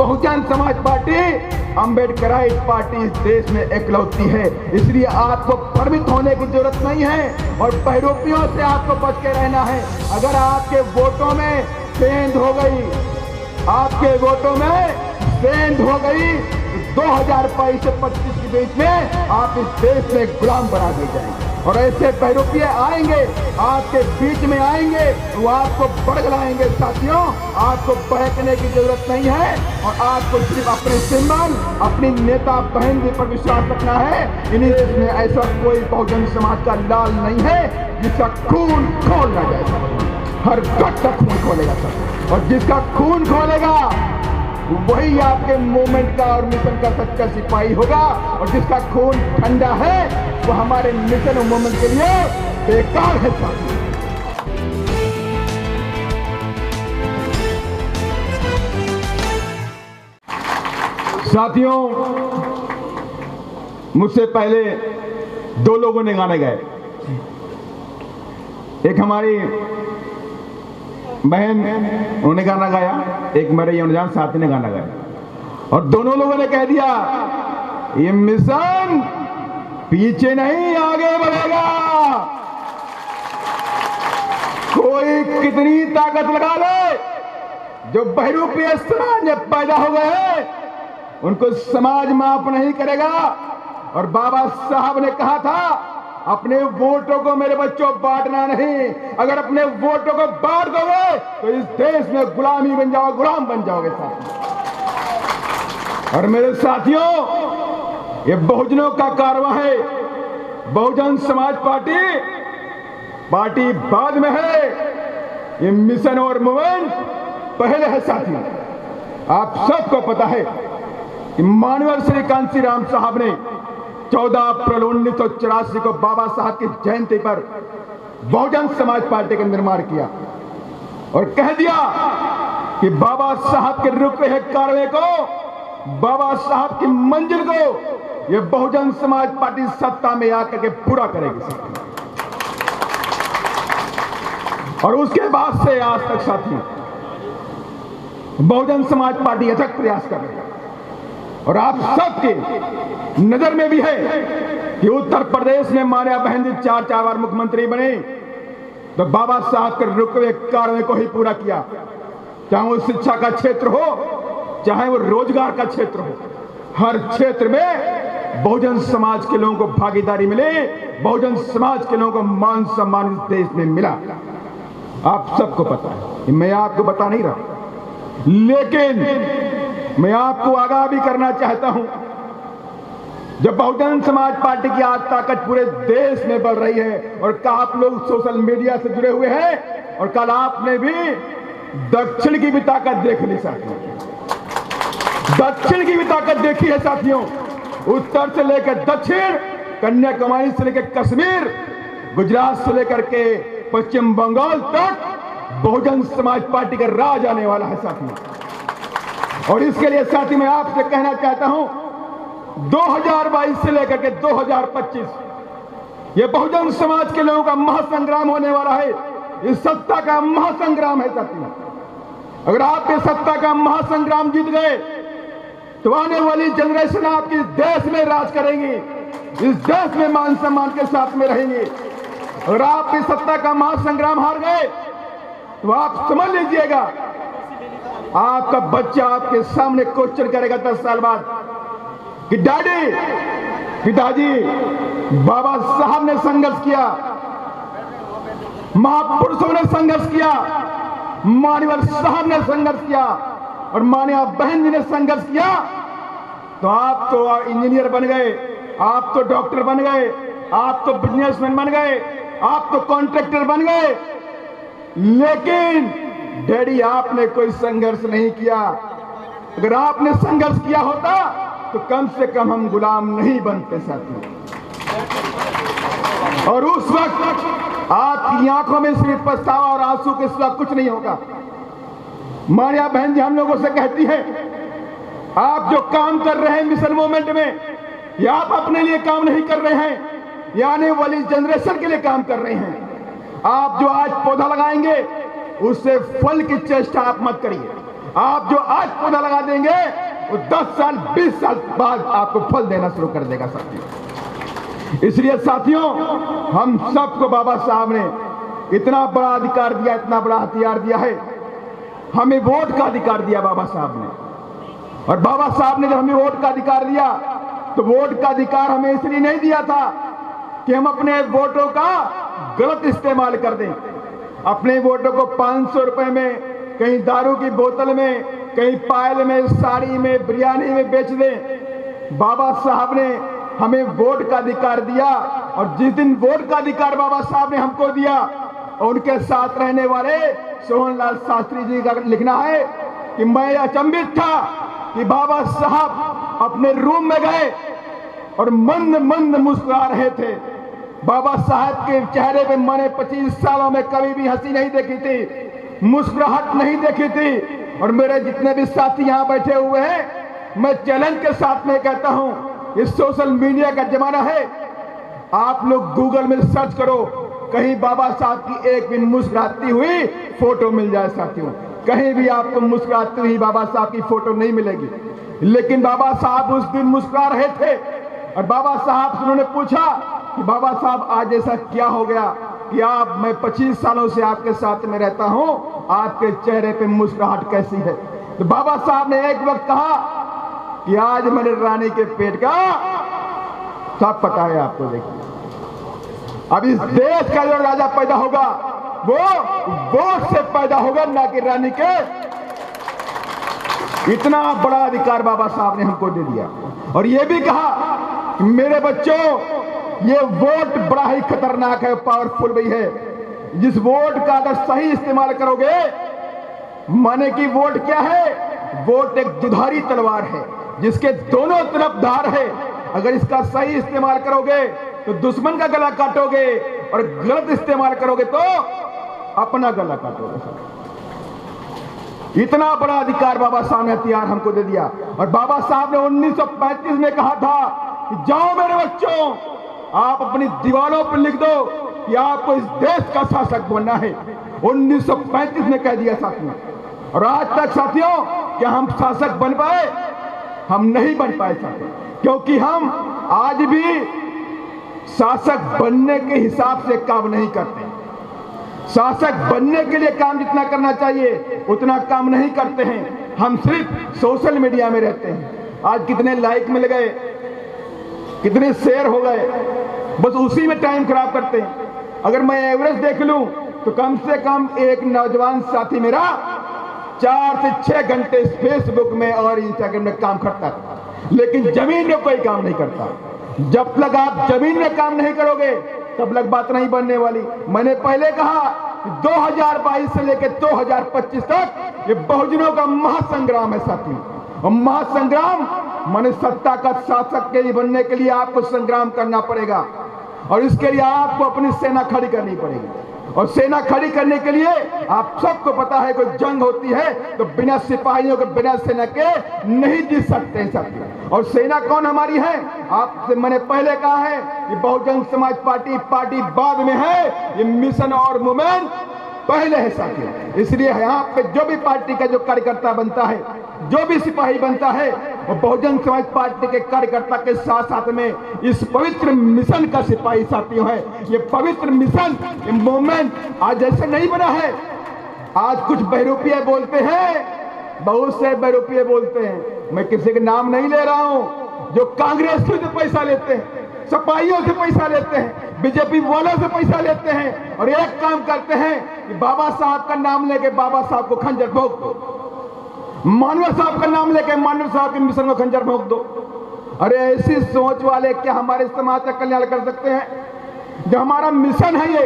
Bahujan Samaj party Ambedkarite party इस देश में एकलौती है, इसलिए आपको भ्रमित होने की जरूरत नहीं है और बहरूपियों से आपको बच के रहना है। अगर आपके वोटों में सेंध हो गई, आपके वोटों में सेंध हो गई, 2022 से 25 के बीच में आप इस देश में गुलाम बना दिए जाएंगे और ऐसे बहरूपिये आएंगे, आपके बीच में आएंगे, वो आपको बड़गलाएंगे। साथियों, आपको बहकने की जरूरत नहीं है और आपको सिर्फ अपने सिंबल, अपनी नेता बहन जी पर विश्वास रखना है। इन्हीं देश में ऐसा कोई बहुजन समाज का लाल नहीं है जिसका खून खोल ना जाए। हर गट का खून खोलेगा सब, और जिसका खून खोलेगा वही आपके मूवमेंट का और मिशन का सच्चा सिपाही होगा, और जिसका खून ठंडा है वो हमारे मिशन और मूवमेंट के लिए बेकार है। साथियों, मुझसे पहले दो लोगों ने गाने गाए। एक हमारी बहन, उन्होंने गाना गाया, एक मेरे यौनजान साथी ने गाना गाया, और दोनों लोगों ने कह दिया ये मिशन पीछे नहीं आगे बढ़ेगा। कोई कितनी ताकत लगा ले, जो बहरूपीय समाज में पैदा हो गए हैं उनको समाज माफ नहीं करेगा। और बाबा साहब ने कहा था, अपने वोटों को मेरे बच्चों बांटना नहीं, अगर अपने वोटों को बांट दोगे तो इस देश में गुलामी बन जाओगे, गुलाम बन जाओगे साथियों। और मेरे साथियों, ये बहुजनों का कारवां है। बहुजन समाज पार्टी बाद में है, ये मिशन और मूवमेंट पहले है। साथियों, आप सबको पता है कि मानवर श्री कांसी राम साहब ने 14 अप्रैल 1984 को बाबा साहब की जयंती पर बहुजन समाज पार्टी का निर्माण किया और कह दिया कि बाबा साहब के रुके हुए कार्य को, बाबा साहब की मंजिल को ये बहुजन समाज पार्टी सत्ता में आकर के पूरा करेगी। और उसके बाद से आज तक साथियों, बहुजन समाज पार्टी अथक प्रयास कर रही है। और आप सबके नजर में भी है कि उत्तर प्रदेश में मान्या बहन जी 4 बार मुख्यमंत्री बने, तो बाबा साहब के रुके हुए कार्य को ही पूरा किया। चाहे वो शिक्षा का क्षेत्र हो, चाहे वो रोजगार का क्षेत्र हो, हर क्षेत्र में बहुजन समाज के लोगों को भागीदारी मिले, बहुजन समाज के लोगों को मान सम्मान इस देश में मिला। आप सबको पता है, मैं आपको बता नहीं रहा, लेकिन मैं आपको आगाह भी करना चाहता हूं, जब बहुजन समाज पार्टी की आज ताकत पूरे देश में बढ़ रही है और कल आप लोग सोशल मीडिया से जुड़े हुए हैं और कल आपने भी दक्षिण की भी ताकत देख ली साथियों, दक्षिण की भी ताकत देखी है साथियों। उत्तर से लेकर दक्षिण, कन्याकुमारी से लेकर कश्मीर, गुजरात से लेकर के पश्चिम बंगाल तक बहुजन समाज पार्टी का राज आने वाला है साथियों। और इसके लिए साथी मैं आपसे कहना चाहता हूं, 2022 से लेकर के 2025 ये बहुजन समाज के लोगों का महासंग्राम होने वाला है। ये सत्ता का महासंग्राम है साथियों। अगर आप ये सत्ता का महासंग्राम जीत गए तो आने वाली जनरेशन आपकी देश में राज करेंगी, इस देश में मान सम्मान के साथ में रहेंगे। अगर आप इस सत्ता का महासंग्राम हार गए तो आप समझ लीजिएगा, आपका बच्चा आपके सामने क्वेश्चन करेगा 10 साल बाद कि डैडी, पिताजी, बाबा साहब ने संघर्ष किया, महापुरुषों ने संघर्ष किया, मान्यवर साहब ने संघर्ष किया और मान्या बहन जी ने संघर्ष किया, तो आप तो इंजीनियर बन गए, आप तो डॉक्टर बन गए, आप तो बिजनेसमैन बन गए, आप तो कॉन्ट्रैक्टर बन गए, लेकिन डैडी आपने कोई संघर्ष नहीं किया। अगर आपने संघर्ष किया होता तो कम से कम हम गुलाम नहीं बनते साथियों। और उस वक्त आपकी आंखों में सिर्फ पछतावा और आंसू के सिवा कुछ नहीं होगा। मारिया बहन जी हम लोगों से कहती है, आप जो काम कर रहे हैं मिशन मूवमेंट में, या आप अपने लिए काम नहीं कर रहे हैं, या आने वाली जनरेशन के लिए काम कर रहे हैं। आप जो आज पौधा लगाएंगे उससे फल की चेष्टा आप मत करिए। आप जो आज पौधा लगा देंगे वो 10 साल 20 साल बाद आपको फल देना शुरू कर देगा साथियों। इसलिए साथियों, हम सबको बाबा साहब ने इतना बड़ा अधिकार दिया, इतना बड़ा हथियार दिया है। हमें वोट का अधिकार दिया बाबा साहब ने, और बाबा साहब ने जब हमें वोट का अधिकार दिया तो वोट का अधिकार हमें इसलिए नहीं दिया था कि हम अपने वोटों का गलत इस्तेमाल कर दें, अपने वोटों को 500 रुपए में, कहीं दारू की बोतल में, कहीं पायल में, साड़ी में, बिरयानी में बेच दें। बाबा साहब ने हमें वोट का अधिकार दिया, और जिस दिन वोट का अधिकार बाबा साहब ने हमको दिया, और उनके साथ रहने वाले सोहनलाल शास्त्री जी का लिखना है कि मैं अचंभित था कि बाबा साहब अपने रूम में गए और मंद मंद मुस्कुरा रहे थे। बाबा साहब के चेहरे पे मैंने 25 सालों में कभी भी हंसी नहीं देखी थी, मुस्कुराहट नहीं देखी थी। और मेरे जितने भी साथी यहाँ बैठे हुए हैं, मैं चैलेंज के साथ में कहता हूँ, इस सोशल मीडिया का जमाना है, आप लोग गूगल में सर्च करो, कहीं बाबा साहब की एक भी मुस्कुराती हुई फोटो मिल जाए साथियों। कहीं भी आपको मुस्कुराती हुई बाबा साहब की फोटो नहीं मिलेगी। लेकिन बाबा साहब उस दिन मुस्कुरा रहे थे, और बाबा साहब से उन्होंने पूछा कि बाबा साहब आज ऐसा क्या हो गया कि मैं 25 सालों से आपके साथ में रहता हूं, आपके चेहरे पे मुस्कुराहट कैसी है। तो बाबा साहब ने एक वक्त कहा कि आज मेरे रानी के पेट का सब पता है आपको। देखिए, अब इस देश का जो राजा पैदा होगा वो वोट से पैदा होगा, ना कि रानी के। इतना बड़ा अधिकार बाबा साहब ने हमको दे दिया, और ये भी कहा कि मेरे बच्चों, ये वोट बड़ा ही खतरनाक है, पावरफुल भी है। जिस वोट का अगर सही इस्तेमाल करोगे, माने कि वोट क्या है, वोट एक दुधारी तलवार है जिसके दोनों तरफ धार है। अगर इसका सही इस्तेमाल करोगे तो दुश्मन का गला काटोगे, और गलत इस्तेमाल करोगे तो अपना गला काटोगे। इतना बड़ा अधिकार बाबा साहब ने हथियार हमको दे दिया। और बाबा साहब ने 1935 में कहा था कि जाओ मेरे बच्चों, आप अपनी दीवारों पर लिख दो कि आपको इस देश का शासक बनना है। 1935 में कह दिया साथियों। और आज तक साथियों, क्या हम शासक बन पाए? हम नहीं बन पाए साथियों, क्योंकि हम आज भी शासक बनने के हिसाब से काम नहीं करते। शासक बनने के लिए काम जितना करना चाहिए उतना काम नहीं करते हैं। हम सिर्फ सोशल मीडिया में रहते हैं। आज कितने लाइक मिल गए, कितने शेयर हो गए, बस उसी में टाइम खराब करते हैं। अगर मैं एवरेज देख लूं तो कम से कम एक नौजवान साथी मेरा 4 से 6 घंटे फेसबुक में और इंस्टाग्राम में काम करता है, लेकिन जमीन में कोई काम नहीं करता। जब तक आप जमीन में काम नहीं करोगे तब तक बात नहीं बनने वाली। मैंने पहले कहा कि 2022 से लेकर 2025 तक ये बहुजनों का महासंग्राम है साथियों। और महासंग्राम माने सत्ता का शासक के लिए बनने के लिए आपको संग्राम करना पड़ेगा, और इसके लिए आपको अपनी सेना खड़ी करनी पड़ेगी। और सेना खड़ी करने के लिए आप सबको पता है, कोई जंग होती है तो बिना सिपाहियों के, बिना सेना के नहीं जीत सकते साथियों। और सेना कौन हमारी है? आपसे मैंने पहले कहा है कि बहुजन समाज पार्टी बाद में है, ये मिशन और मूवमेंट पहले है साथियों। इसलिए यहाँ पे जो भी पार्टी का जो कार्यकर्ता बनता है, जो भी सिपाही बनता है, वो बहुजन समाज पार्टी के कार्यकर्ता के साथ साथ में इस पवित्र मिशन का सिपाही साथियों है। ये पवित्र मिशन, ये मूवमेंट आज ऐसे नहीं बना है। आज कुछ बहरूपिये बोलते हैं, बहुत से बहरूपिये बोलते हैं, मैं किसी के नाम नहीं ले रहा हूं, जो कांग्रेस से पैसा लेते हैं, सपाइयों से पैसा लेते हैं, बीजेपी वालों से पैसा लेते हैं, और एक काम करते हैं कि बाबा साहब का नाम लेके बाबा साहब को खंजर भोंक दो, मानव साहब का नाम लेके मानव साहब के मिशन को खंजर भोंक दो। अरे ऐसी सोच वाले क्या हमारे समाज का कल्याण कर सकते हैं? जो हमारा मिशन है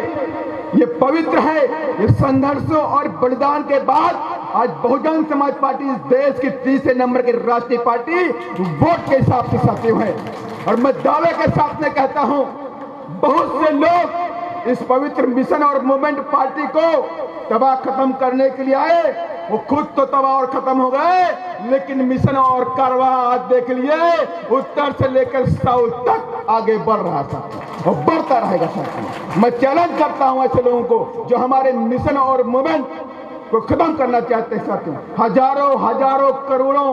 ये पवित्र है। ये संघर्षों और बलिदान के बाद आज बहुजन समाज पार्टी इस देश की 30 नंबर की राष्ट्रीय पार्टी वोट के हिसाब से साथियों है। और मैं दावे के साथ में कहता हूं, बहुत से लोग इस पवित्र मिशन और मूवमेंट पार्टी को तबाह खत्म करने के लिए आए, वो खुद तो तबाह और खत्म हो गए, लेकिन मिशन और कारवा आज देख लिए उत्तर से लेकर साउथ तक आगे बढ़ रहा था और बढ़ता रहेगा साथियों। मैं चैलेंज करता हूं ऐसे लोगों को जो हमारे मिशन और मूवमेंट को खत्म करना चाहते हैं साथियों। हजारों करोड़ों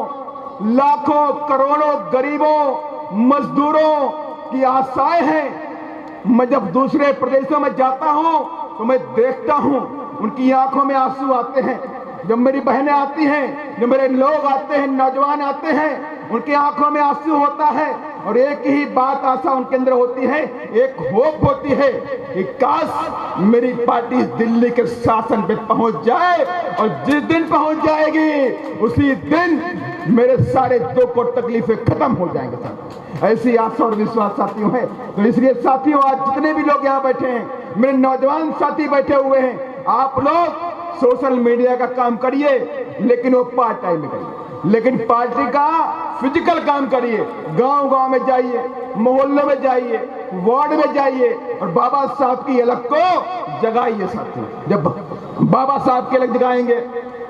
लाखों करोड़ों गरीबों मजदूरों की आशाएं हैं। मैं जब दूसरे प्रदेशों में जाता हूं तो मैं देखता हूं उनकी आंखों में आंसू आते हैं। जब मेरी बहनें आती हैं, जब मेरे लोग आते हैं, नौजवान आते हैं, उनकी आंखों में आंसू होता है और एक ही बात आशा उनके अंदर होती है, एक होप होती है कि काश मेरी पार्टी दिल्ली के शासन पे पहुंच जाए और जिस दिन पहुंच जाएगी उसी दिन मेरे सारे दुख और तकलीफें खत्म हो जाएंगे। ऐसी आशा और विश्वास साथियों है। तो इसलिए साथियों, आज जितने भी लोग यहाँ बैठे हैं, मेरे नौजवान साथी बैठे हुए हैं, आप लोग सोशल मीडिया का काम करिए लेकिन वो पार्ट टाइम में करिए, लेकिन पार्टी का फिजिकल काम करिए। गांव-गांव में जाइए, मोहल्लों में जाइए, वार्ड में जाइए और बाबा साहब की अलग को जगाइए साथियों। जब बाबा साहब की अलग जगाएंगे,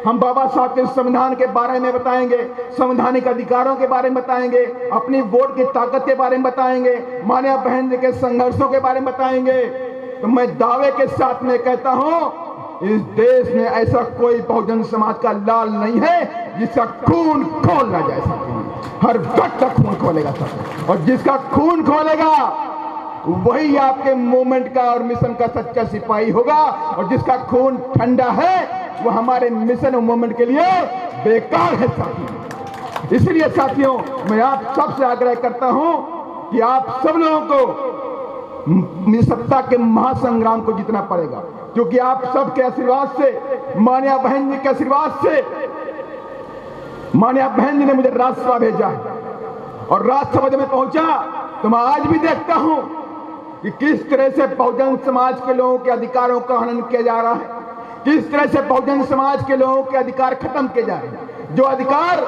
हम बाबा साहब के संविधान के बारे में बताएंगे, संवैधानिक अधिकारों के बारे में बताएंगे, अपनी वोट की ताकत के बारे में बताएंगे, माननीय बहन जी के संघर्षों के बारे में बताएंगे, तो मैं दावे के साथ में कहता हूं, इस देश में ऐसा कोई बहुजन समाज का लाल नहीं है जिसका खून खोल ना जाए साथियों। हर वक्त खून खोलेगा साथियों, और जिसका खून खोलेगा वही आपके मूवमेंट का और मिशन का सच्चा सिपाही होगा, और जिसका खून ठंडा है वो हमारे मिशन और मूवमेंट के लिए बेकार है साथियों। इसलिए साथियों, मैं आप सबसे आग्रह करता हूं कि आप सब लोगों को सत्ता के महासंग्राम को जीतना पड़ेगा, क्योंकि आप सबके आशीर्वाद से, माननीय बहन जी के आशीर्वाद से, माननीय बहन जी ने मुझे राज्यसभा भेजा और राज्यसभा जब मैं पहुंचा तो मैं आज भी देखता हूं कि किस तरह से बहुजन समाज के लोगों के अधिकारों का हनन किया जा रहा है, किस तरह से बहुजन समाज के लोगों के अधिकार खत्म किए जा रहे हैं। जो अधिकार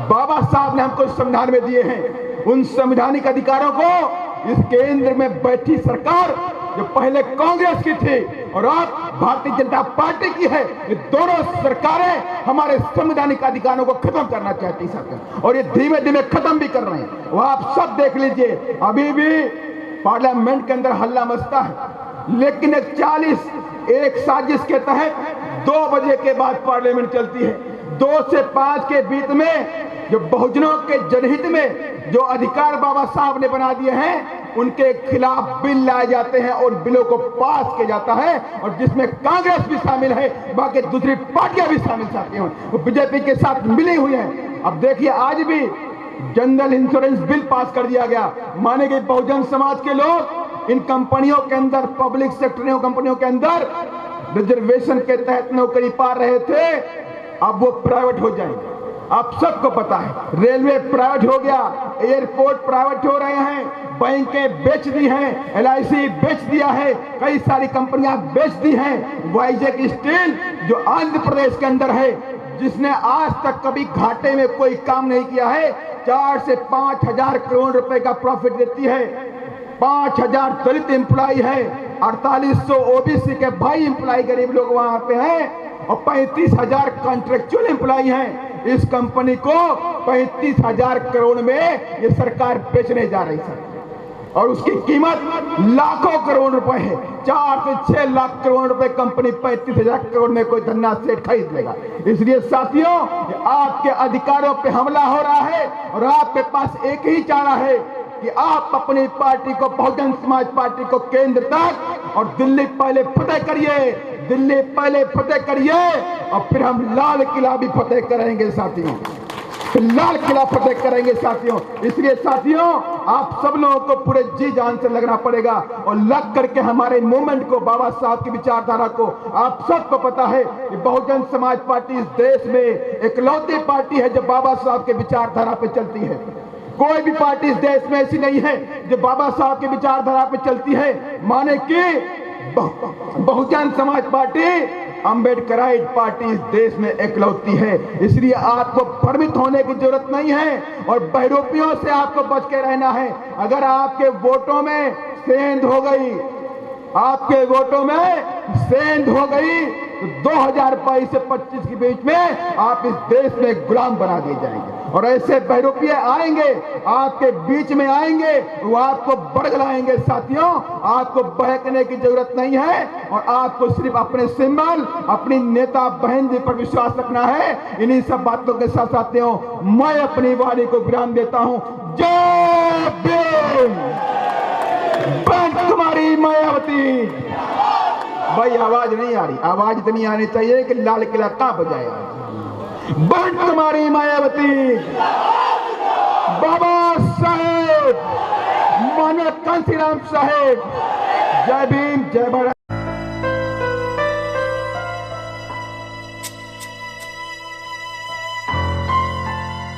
बाबा साहब ने हमको संविधान में दिए हैं, उन संवैधानिक अधिकारों को इस केंद्र में बैठी सरकार, जो पहले कांग्रेस की थी और अब भारतीय जनता पार्टी की है, ये दोनों सरकारें हमारे संवैधानिक अधिकारों को खत्म करना चाहती सरकार, और ये धीमे धीमे खत्म भी कर रहे हैं। वो आप सब देख लीजिए, अभी भी पार्लियामेंट के अंदर हल्ला मचता है, लेकिन एक साजिश के तहत 2 बजे के बाद पार्लियामेंट चलती है। 2 से 5 के बीच में जो बहुजनों के जनहित में जो अधिकार बाबा साहब ने बना दिए हैं, उनके खिलाफ बिल लाए जाते हैं और बिलों को पास किया जाता है, और जिसमें कांग्रेस भी शामिल है, बाकी दूसरी पार्टियां भी शामिल चाहती हैं, वो बीजेपी के साथ मिली हुई हैं। अब देखिए, आज भी जनरल इंश्योरेंस बिल पास कर दिया गया। माने कि बहुजन समाज के लोग इन कंपनियों के अंदर, पब्लिक सेक्टर कंपनियों के अंदर रिजर्वेशन के तहत नौकरी पा रहे थे, अब वो प्राइवेट हो जाएंगे। आप सबको पता है, रेलवे प्राइवेट हो गया, एयरपोर्ट प्राइवेट हो रहे हैं, बैंकें बेच दी हैं, LIC बेच दिया है, कई सारी कंपनियां बेच दी हैं। वाईजेक स्टील जो आंध्र प्रदेश के अंदर है, जिसने आज तक कभी घाटे में कोई काम नहीं किया है, 4 से 5 हजार करोड़ रुपए का प्रॉफिट देती है। 5000 दलित एम्प्लॉय है, 4800 OBC के भाई एम्प्लॉय गरीब लोग वहां पे हैं, और 35,000 कॉन्ट्रेक्चुअल एम्प्लॉय हैं। इस कंपनी को 35,000 करोड़ में ये सरकार बेचने जा रही है, और उसकी कीमत लाखों करोड़ रुपए है। 4 से 6 लाख करोड़ रुपए कंपनी 35,000 करोड़ में कोई धन्ना सेठ खरीद लेगा। इसलिए साथियों, आपके अधिकारों पे हमला हो रहा है, और आपके पास एक ही चारा है कि आप अपनी पार्टी को, बहुजन समाज पार्टी को केंद्र तक और दिल्ली पहले फतेह करिए, दिल्ली पहले फतेह करिए, और फिर हम लाल किला भी फतेह करेंगे साथियों, फिर लाल किला फतेह करेंगे साथियों। इसलिए साथियों, आप सब लोगों को पूरे जी जान से लगना पड़ेगा, और लग करके हमारे मूवमेंट को, बाबा साहब की विचारधारा को, आप सबको पता है कि बहुजन समाज पार्टी इस देश में इकलौती पार्टी है जो बाबा साहब के विचारधारा पे चलती है। कोई भी पार्टी इस देश में ऐसी नहीं है जो बाबा साहब की विचारधारा पे चलती है। माने कि बहुजन समाज पार्टी, अम्बेडकराइट पार्टी इस देश में इकलौती है। इसलिए आपको भ्रमित होने की जरूरत नहीं है, और बहरूपियों से आपको बच के रहना है। अगर आपके वोटों में सेंध हो गई, आपके वोटों में सेंध हो गई, तो 2022 से 25 के बीच में आप इस देश में गुलाम बना दिए जाएंगे। और ऐसे बहरूपिये आएंगे, आपके बीच में आएंगे, वो आपको बड़गलाएंगे। साथियों, आपको बहकने की जरूरत नहीं है और आपको सिर्फ अपने सिंबल, अपनी नेता बहन जी पर विश्वास रखना है। इन्हीं सब बातों के साथ साथियों, मैं अपनी वाणी को विराम देता हूं। जय भीम। बहन कुमारी मायावती। भाई आवाज नहीं आ रही, आवाज इतनी आनी चाहिए कि लाल किला कांप जाए। बहन कुमारी मायावती, बाबा साहेब, मानव कांशीराम साहेब। जय भीम, जय भारत।